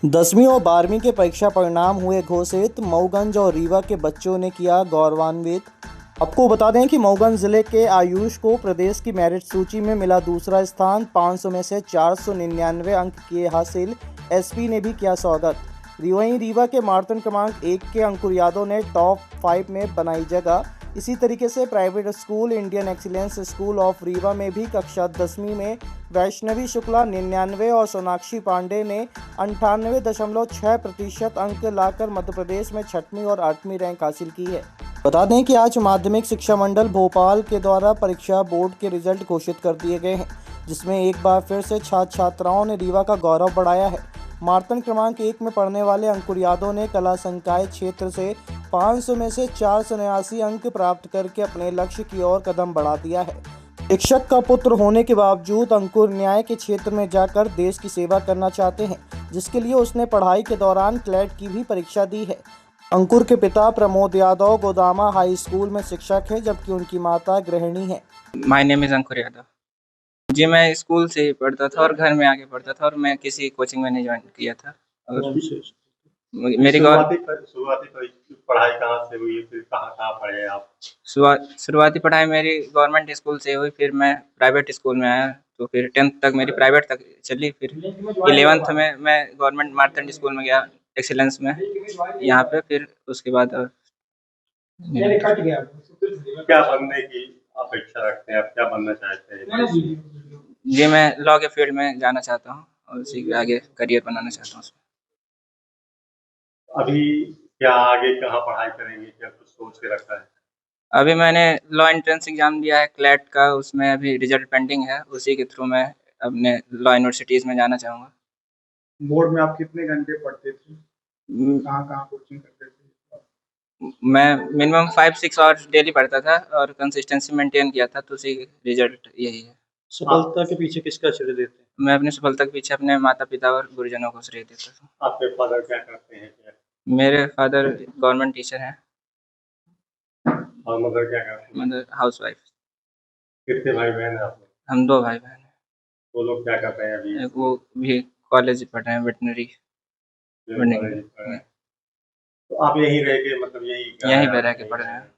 10वीं और 12वीं के परीक्षा परिणाम हुए घोषित। मऊगंज और रीवा के बच्चों ने किया गौरवान्वित। आपको बता दें कि मऊगंज जिले के आयुष को प्रदेश की मेरिट सूची में मिला दूसरा स्थान। 500 में से 499 अंक किए हासिल। एसपी ने भी किया स्वागत। वहीं रीवा के मार्तन क्रमांक 1 के अंकुर यादव ने टॉप 5 में बनाई जगह। इसी तरीके से private school Indian excellence school of Rewa में भी कक्षा 10वीं में वैष्णवी शुक्ला 99 और सोनाक्षी पांडे ने 98.6% अंक लाकर मध्य प्रदेश में 6वीं और 8वीं रैंक हासिल की है। बता दें कि आज माध्यमिक शिक्षा मंडल भोपाल के द्वारा परीक्षा बोर्ड के रिजल्ट घोषित कर दिए गए हैं, जिसमें एक बार फिर से छात्र छात्राओं ने रीवा का गौरव बढ़ाया है। मार्तन क्रमांक 1 में पढ़ने वाले अंकुर यादव ने कला संकाय क्षेत्र से 500 में से 489 अंक प्राप्त करके अपने लक्ष्य की ओर कदम बढ़ा दिया है। शिक्षक का पुत्र होने के बावजूद अंकुर न्याय के क्षेत्र में जाकर देश की सेवा करना चाहते हैं, जिसके लिए उसने पढ़ाई के दौरान क्लैट की भी परीक्षा दी है। अंकुर के पिता प्रमोद यादव गोदामा हाई स्कूल में शिक्षक हैं, जबकि उनकी माता गृहिणी है। माय नेम इज़ अंकुर यादव। जी, मैं स्कूल से ही पढ़ता था और घर में आके पढ़ता था और मैं किसी कोचिंग में नहीं जॉइन किया था। और मेरी शुरुआती पढ़ाई कहाँ से हुई, फिर कहाँ पढ़े आप? शुरुआती पढ़ाई मेरी गवर्नमेंट स्कूल से हुई, फिर मैं प्राइवेट स्कूल में आया, तो फिर 10th तक मेरी प्राइवेट तक चली। फिर 11th में मैं गवर्नमेंट मार्तंड स्कूल में गया एक्सीलेंस में यहाँ पे। फिर उसके बाद क्या बनने की अपेक्षा रखते हैं आप? क्या बनना चाहते हैं? जी, मैं लॉ के फील्ड में जाना चाहता हूँ और उसी के आगे करियर बनाना चाहता हूँ उसमें। अभी क्या आगे कहाँ पढ़ाई करेंगे, क्या कुछ सोच के रखा है? अभी मैंने लॉ एंट्रेंस एग्ज़ाम दिया है क्लैट का, उसमें अभी रिजल्ट पेंडिंग है। उसी के थ्रू मैं अपने लॉ यूनिवर्सिटीज़ में जाना चाहूँगा। बोर्ड में आप कितने घंटे पढ़ते थे? म- कहाँ कोचिंग करते थे? मैं मिनिमम 5-6 आवर्स डेली पढ़ता था और कंसिस्टेंसी मेंटेन किया था, तो उसी रिजल्ट यही है। सफलता के पीछे किसका श्रेय देते हैं? मैं अपनी सफलता के पीछे अपने माता पिता और गुरुजनों को श्रेय देता था। आपके फादर क्या करते हैं? क्या मेरे फादर गवर्नमेंट टीचर हैं, और मदर क्या करती हैं? Mother house wife. कितने भाई बहन हैं आप लोग? हम 2 भाई बहन हैं। वो लोग क्या कर रहे हैं अभी? एक वो भी कॉलेज पढ़ रहे हैं, वेटनरी कॉलेज पढ़ रहे हैं। तो आप यहीं रह के मतलब यहीं पे रह के पढ़ रहे हैं।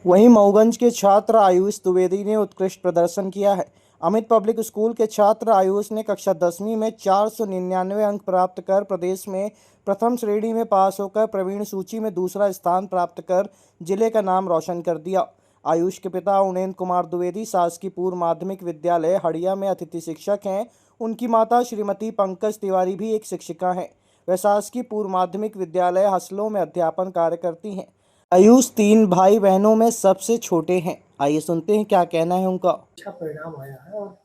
वहीं मऊगंज के छात्र आयुष द्विवेदी ने उत्कृष्ट प्रदर्शन किया है। अमित पब्लिक स्कूल के छात्र आयुष ने कक्षा 10वीं में 499 अंक प्राप्त कर प्रदेश में प्रथम श्रेणी में पास होकर प्रवीण सूची में दूसरा स्थान प्राप्त कर जिले का नाम रोशन कर दिया। आयुष के पिता उनेन्द्र कुमार द्विवेदी शासकीय पूर्व माध्यमिक विद्यालय हड़िया में अतिथि शिक्षक हैं। उनकी माता श्रीमती पंकज तिवारी भी एक शिक्षिका हैं। वह शासकीय पूर्व माध्यमिक विद्यालय हसलों में अध्यापन कार्य करती हैं। आयुष 3 भाई बहनों में सबसे छोटे हैं। आइए सुनते हैं क्या कहना है उनका। अच्छा परिणाम आया है और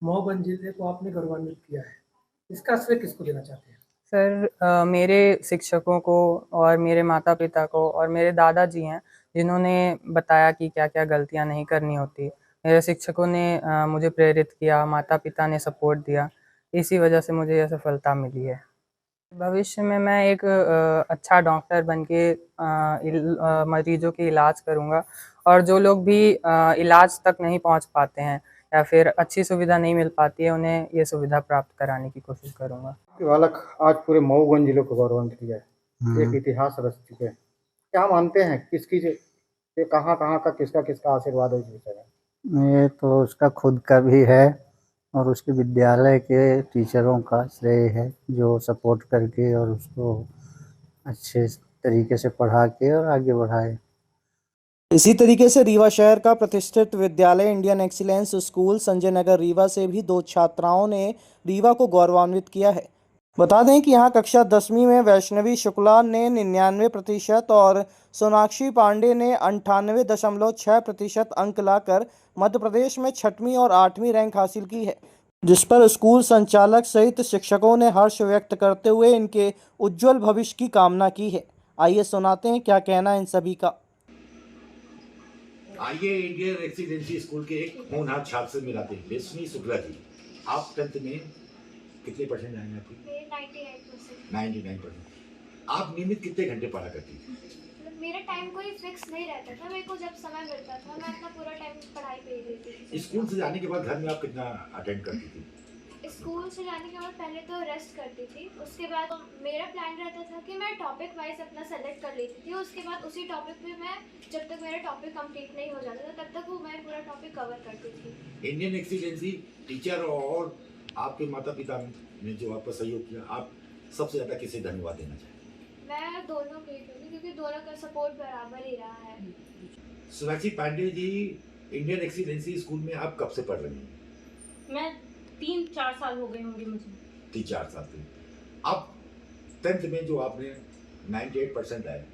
महोगंज जिले को आपने गौरवान्वित किया है, इसका श्रेय किसको देना चाहते हैं? सर, मेरे शिक्षकों को और मेरे माता पिता को और मेरे दादाजी हैं, जिन्होंने बताया कि क्या क्या गलतियां नहीं करनी होती। मेरे शिक्षकों ने मुझे प्रेरित किया, माता पिता ने सपोर्ट दिया, इसी वजह से मुझे यह सफलता मिली है। भविष्य में मैं एक अच्छा डॉक्टर बन के मरीजों की इलाज करूँगा और जो लोग भी इलाज तक नहीं पहुँच पाते हैं या फिर अच्छी सुविधा नहीं मिल पाती है, उन्हें ये सुविधा प्राप्त कराने की कोशिश करूँगा। बालक आज पूरे मऊगंज जिले को गौरवान्वित किया है, एक इतिहास रच चुके हैं। क्या मानते हैं किसकी कहाँ कहाँ का किसका किसका आशीर्वाद है इस विषय में? ये तो उसका खुद का भी है और उसके विद्यालय के टीचरों का श्रेय है, जो सपोर्ट करके और उसको अच्छे तरीके से पढ़ा के और आगे बढ़ाए। इसी तरीके से रीवा शहर का प्रतिष्ठित विद्यालय Indian excellence school Sanjay Nagar Rewa से भी 2 छात्राओं ने रीवा को गौरवान्वित किया है। बता दें कि यहाँ कक्षा 10वीं में वैष्णवी शुक्ला ने 99% और सोनाक्षी पांडे ने 98.6% अंक लाकर मध्य प्रदेश में 6वीं और 8वीं रैंक हासिल की है, जिस पर स्कूल संचालक सहित शिक्षकों ने हर्ष व्यक्त करते हुए इनके उज्जवल भविष्य की कामना की है। आइए सुनाते हैं क्या कहना है इन सभी का। आइए इंडियन रेसिडेंसी स्कूल के एक होनहार छात्र से मिलाते हैं, वैष्णवी शुक्ला जी। आप 10th में कितने परसेंट आए आपके? 99%। आप नियमित कितने घंटे पढ़ा करती थी? मेरा टाइम कोई फिक्स नहीं रहता था, मेरे को जब समय मिलता था मैं अपना पूरा टाइम पढ़ाई पे ही देती थी। स्कूल से जाने के बाद घर में आप कितना अटेंड करती थी? स्कूल से जाने के बाद पहले तो रेस्ट करती थी, उसके बाद मेरा प्लान रहता था कि मैं टॉपिक वाइज अपना सेलेक्ट कर लेती थी। उसके बाद उसी टॉपिक पे मैं जब तक मेरा टॉपिक कंप्लीट नहीं हो जाता था तब तक वो मैं पूरा टॉपिक कवर करती थी। इंडियन एक्सीलेंसी टीचर और आपके माता पिता ने जो आपका सहयोग किया, आप सबसे ज़्यादा किसे धन्यवाद देना चाहेंगे? मैं दोनों के ही दूंगी क्योंकि दोनों का सपोर्ट बराबर ही रहा है। Sonakshi Pandey ji, Indian excellency school में आप कब से पढ़ रही हैं? मैं 3-4 साल हो गए होंगे मुझे। 3-4 साल से। अब 10th में जो आपने 98% लाए,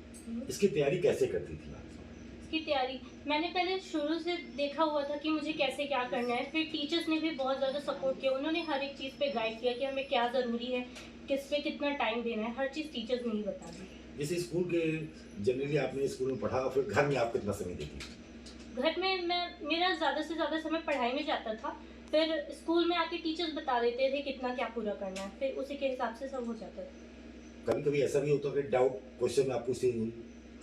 इसकी तैयारी कैसे करती थी आप? इसकी तैयारी मैंने पहले शुरू से देखा हुआ था कि मुझे कैसे क्या करना है। फिर टीचर्स ने भी बहुत ज़्यादा सपोर्ट किया, उन्होंने हर एक चीज़ पे गाइड किया कि हमें क्या ज़रूरी है, किस पे कितना टाइम देना है, हर चीज़ टीचर्स ने ही बता दी। जैसे स्कूल के जनरली आपने स्कूल में पढ़ा, फिर घर में आप कितना समय देती? घर में मेरा ज़्यादा से ज़्यादा समय पढ़ाई में जाता था, फिर स्कूल में आके टीचर्स बता देते थे कितना क्या पूरा करना है, फिर उसी के हिसाब से सब हो जाता था। कभी कभी ऐसा भी होता है कि डाउट क्वेश्चन में आप पूछते हुई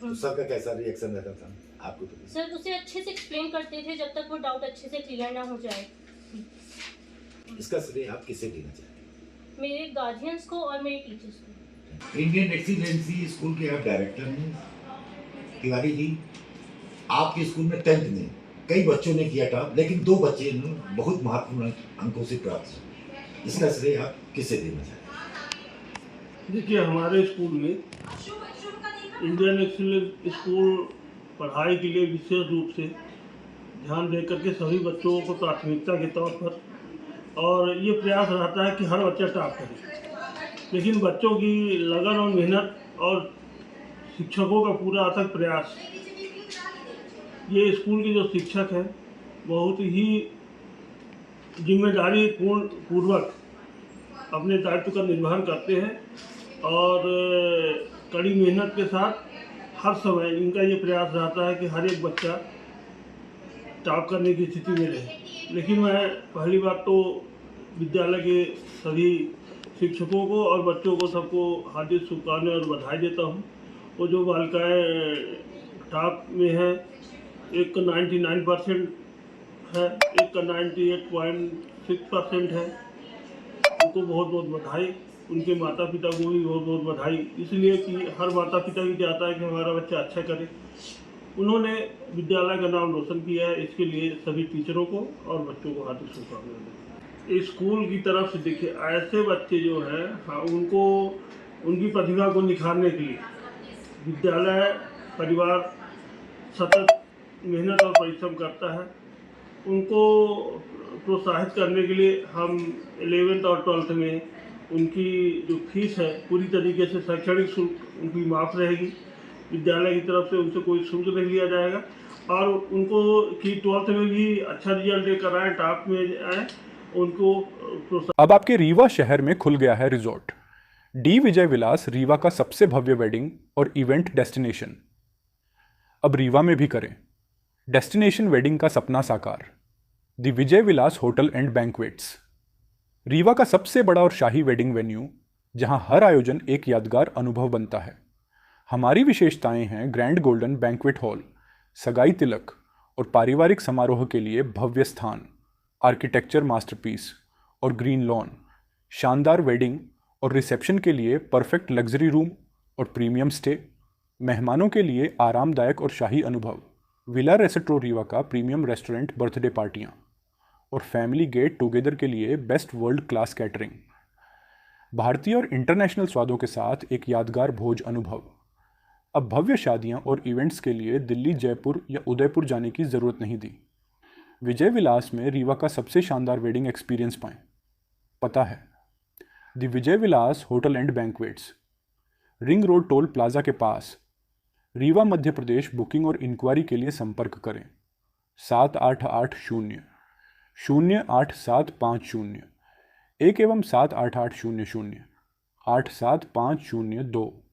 तो सर का कैसा रिएक्शन रहता था आपको? तो सर उसे अच्छे से एक्सप्लेन करते थे जब तक वो डाउट अच्छे से क्लियर ना हो जाए। इसका श्रेय आप किसे देना चाहते? मेरे गार्जियंस को और मेरे टीचर्स को। इंडियन एक्सीलेंसी स्कूल के आप डायरेक्टर हैं तिवारी जी। आपके स्कूल में 10th में कई बच्चों ने किया टॉप, लेकिन 2 बच्चे ने बहुत महत्वपूर्ण अंकों से प्राप्त किया। इसका श्रेय आप किसे देना चाहते? देखिए, हमारे स्कूल में इंडियन एक्सीलेंस स्कूल पढ़ाई के लिए विशेष रूप से ध्यान दे करके सभी बच्चों को प्राथमिकता के तौर पर, और ये प्रयास रहता है कि हर बच्चा टॉप करे। लेकिन बच्चों की लगन और मेहनत और शिक्षकों का पूरा अथक प्रयास, ये स्कूल के जो शिक्षक हैं बहुत ही जिम्मेदारी पूर्वक अपने दायित्व का निर्वहन करते हैं और कड़ी मेहनत के साथ हर समय इनका ये प्रयास रहता है कि हर एक बच्चा टॉप करने की स्थिति में रहे। लेकिन मैं पहली बात तो विद्यालय के सभी शिक्षकों को और बच्चों को सबको हार्दिक शुभकामनाएं और बधाई देता हूँ। वो जो बालिकाएँ टॉप में है, एक का 99% है, एक का 98.6% है, उनको बहुत बहुत बधाई। उनके माता पिता को भी बहुत बहुत बधाई, इसलिए कि हर माता पिता भी चाहता है कि हमारा बच्चा अच्छा करे। उन्होंने विद्यालय का नाम रोशन किया है, इसके लिए सभी टीचरों को और बच्चों को हार्दिक शुभकामनाएं। स्कूल की तरफ से देखिए, ऐसे बच्चे जो हैं, हाँ, उनको उनकी प्रतिभा को निखारने के लिए विद्यालय परिवार सतत मेहनत और परिश्रम करता है। उनको प्रोत्साहित करने के लिए हम 11th और 12th में उनकी जो फीस है पूरी तरीके से शैक्षणिक शुल्क उनकी माफ़ रहेगी। विद्यालय की तरफ से उनसे कोई शुल्क नहीं लिया जाएगा और उनको कि 12th में भी अच्छा रिजल्ट लेकर आए, टॉप में आए, उनको प्रोत्साहित। अब आपके रीवा शहर में खुल गया है रिजॉर्ट डी विजय विलास, रीवा का सबसे भव्य वेडिंग और इवेंट डेस्टिनेशन। अब रीवा में भी करें डेस्टिनेशन वेडिंग का सपना साकार। The Vijay Vilas hotel and banquets, Rewa का सबसे बड़ा और शाही वेडिंग वेन्यू, जहां हर आयोजन एक यादगार अनुभव बनता है। हमारी विशेषताएं हैं ग्रैंड गोल्डन बैंक्वेट हॉल, सगाई तिलक और पारिवारिक समारोह के लिए भव्य स्थान, आर्किटेक्चर मास्टरपीस और ग्रीन लॉन, शानदार वेडिंग और रिसेप्शन के लिए परफेक्ट लग्जरी रूम और प्रीमियम स्टे, मेहमानों के लिए आरामदायक और शाही अनुभव, विला रेस्टोरेंट रीवा का प्रीमियम रेस्टोरेंट बर्थडे पार्टियाँ और फैमिली गेट टुगेदर के लिए बेस्ट वर्ल्ड क्लास कैटरिंग। भारतीय और इंटरनेशनल स्वादों के साथ एक यादगार भोज अनुभव। अब भव्य शादियां और इवेंट्स के लिए दिल्ली, जयपुर या उदयपुर जाने की ज़रूरत नहीं दी। विजय विलास में रीवा का सबसे शानदार वेडिंग एक्सपीरियंस पाएं। पता है the Vijay Vilas hotel and banquets, ring road toll plaza के पास, रीवा मध्य प्रदेश। बुकिंग और इंक्वायरी के लिए संपर्क करें 7880-08750 1 एवं 7880-0875002।